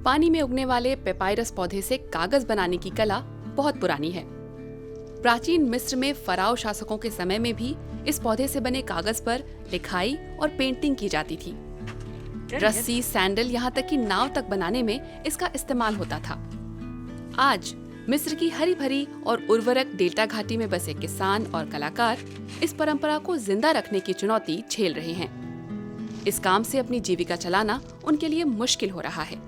पानी में उगने वाले पेपायरस पौधे से कागज बनाने की कला बहुत पुरानी है। प्राचीन मिस्र में फराओ शासकों के समय में भी इस पौधे से बने कागज पर लिखाई और पेंटिंग की जाती थी। रस्सी, सैंडल, यहाँ तक कि नाव तक बनाने में इसका इस्तेमाल होता था। आज मिस्र की हरी भरी और उर्वरक डेल्टा घाटी में बसे किसान और कलाकार इस परंपरा को जिंदा रखने की चुनौती झेल रहे हैं। इस काम से अपनी जीविका चलाना उनके लिए मुश्किल हो रहा है।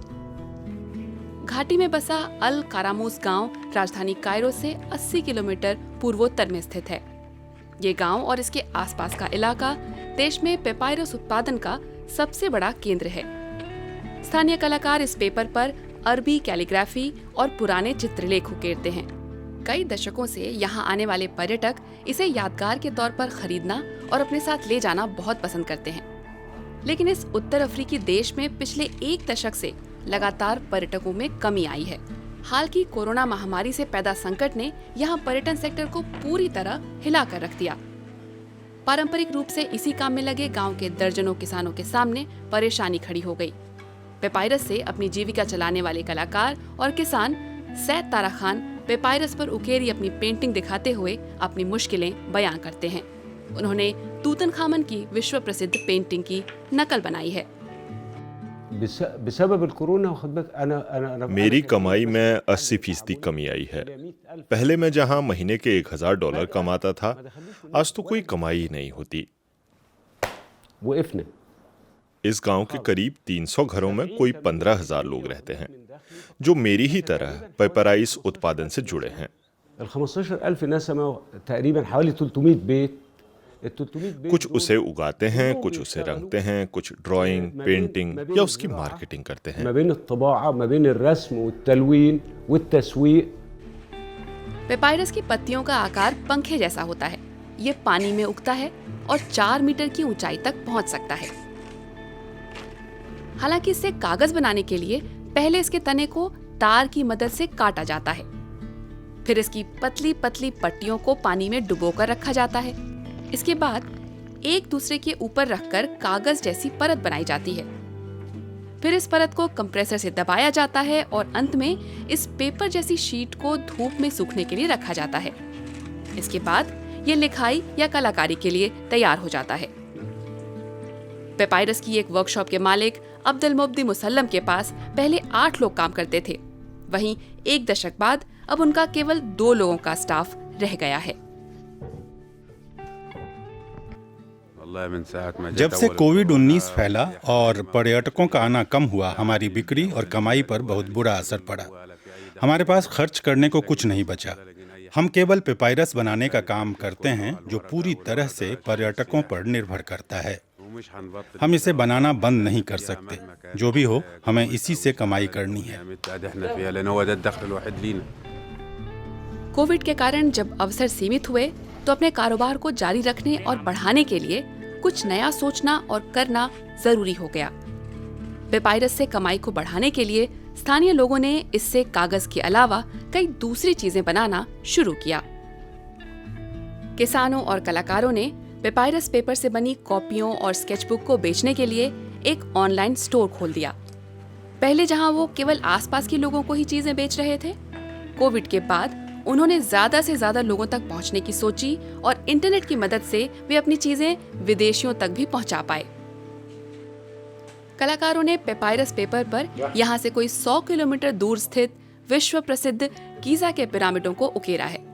घाटी में बसा अल कारामूस गांव राजधानी कायरो से 80 किलोमीटर पूर्वोत्तर में स्थित है। ये गांव और इसके आसपास का इलाका देश में पेपायरस उत्पादन का सबसे बड़ा केंद्र है। स्थानीय कलाकार इस पेपर पर अरबी कैलीग्राफी और पुराने चित्रलेख उकेरते हैं। कई दशकों से यहाँ आने वाले पर्यटक इसे यादगार के तौर पर खरीदना और अपने साथ ले जाना बहुत पसंद करते हैं। लेकिन इस उत्तर अफ्रीकी देश में पिछले एक दशक से लगातार पर्यटकों में कमी आई है। हाल की कोरोना महामारी से पैदा संकट ने यहाँ पर्यटन सेक्टर को पूरी तरह हिलाकर रख दिया। पारंपरिक रूप से इसी काम में लगे गांव के दर्जनों किसानों के सामने परेशानी खड़ी हो गई। पेपायरस से अपनी जीविका चलाने वाले कलाकार और किसान सैद तारा खान पेपायरस पर उकेरी अपनी पेंटिंग दिखाते हुए अपनी मुश्किलें बयां करते हैं। उन्होंने तूतनखामन की विश्व प्रसिद्ध पेंटिंग की नकल बनाई है। मेरी कमाई में 80% कमी आई है। पहले मैं जहां महीने के $1000 कमाता था, आज तो कोई कमाई ही नहीं होती। इस गांव के करीब 300 घरों में कोई 15,000 लोग रहते हैं, जो मेरी ही तरह पेपराइस उत्पादन से जुड़े हैं। कुछ उसे उगाते हैं, कुछ उसे रंगते हैं, कुछ ड्राइंग, पेंटिंग या उसकी मार्केटिंग करते हैं। पेपायरस की पत्तियों का आकार पंखे जैसा होता है। ये पानी में उगता है और 4 मीटर की ऊंचाई तक पहुंच सकता है। हालांकि इससे कागज बनाने के लिए पहले इसके तने को तार की मदद से काटा जाता है। फिर इसकी पतली पतली पट्टियों को पानी में डुबोकर रखा जाता है। इसके बाद एक दूसरे के ऊपर रखकर कागज जैसी परत बनाई जाती है। फिर इस परत को कंप्रेसर से दबाया जाता है और अंत में इस पेपर जैसी शीट को धूप में सूखने के लिए रखा जाता है। इसके बाद ये लिखाई या कलाकारी के लिए तैयार हो जाता है। पेपायरस की एक वर्कशॉप के मालिक अब्दुल मुब्दी मुसल्लम के पास पहले 8 लोग काम करते थे। वहीं एक दशक बाद अब उनका केवल 2 लोगों का स्टाफ रह गया है। जब से कोविड-19 फैला और पर्यटकों का आना कम हुआ, हमारी बिक्री और कमाई पर बहुत बुरा असर पड़ा। हमारे पास खर्च करने को कुछ नहीं बचा। हम केवल पेपायरस बनाने का काम करते हैं, जो पूरी तरह से पर्यटकों पर निर्भर करता है। हम इसे बनाना बंद नहीं कर सकते। जो भी हो, हमें इसी से कमाई करनी है। कोविड के कारण जब अवसर सीमित हुए, तो अपने कारोबार को जारी रखने और बढ़ाने के लिए कुछ नया सोचना और करना जरूरी हो गया। पेपायरस से कमाई को बढ़ाने के लिए स्थानीय लोगों ने इससे कागज के अलावा कई दूसरी चीजें बनाना शुरू किया। किसानों और कलाकारों ने पेपायरस पेपर से बनी कॉपियों और स्केचबुक को बेचने के लिए एक ऑनलाइन स्टोर खोल दिया। पहले जहां वो केवल आसपास के लोगों को ही चीजें बेच रहे थे, कोविड के बाद उन्होंने ज्यादा से ज्यादा लोगों तक पहुंचने की सोची और इंटरनेट की मदद से वे अपनी चीजें विदेशियों तक भी पहुंचा पाए। कलाकारों ने पेपायरस पेपर पर यहाँ से कोई 100 किलोमीटर दूर स्थित विश्व प्रसिद्ध गीजा के पिरामिडों को उकेरा है।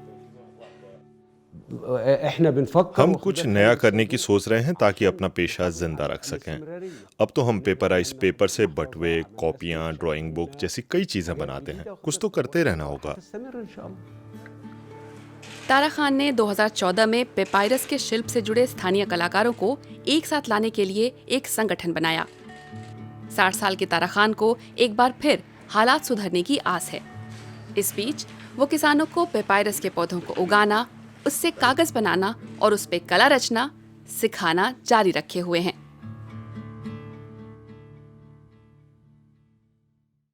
हम कुछ नया करने की सोच रहे हैं ताकि अपना पेशा जिंदा रख सकें। अब तो हम पेपराइज पेपर से बटुए, कॉपियां, ड्राइंग बुक जैसी कई चीजें बनाते हैं। कुछ तो करते रहना होगा। तारा खान ने 2014 में पेपायरस के शिल्प से जुड़े स्थानीय कलाकारों को एक साथ लाने के लिए एक संगठन बनाया। 60 साल के तारा खान को एक बार फिर हालात सुधरने की आस है। इस बीच वो किसानों को पेपायरस के पौधों को उगाना, उससे कागज बनाना और उस पे कला रचना सिखाना जारी रखे हुए हैं।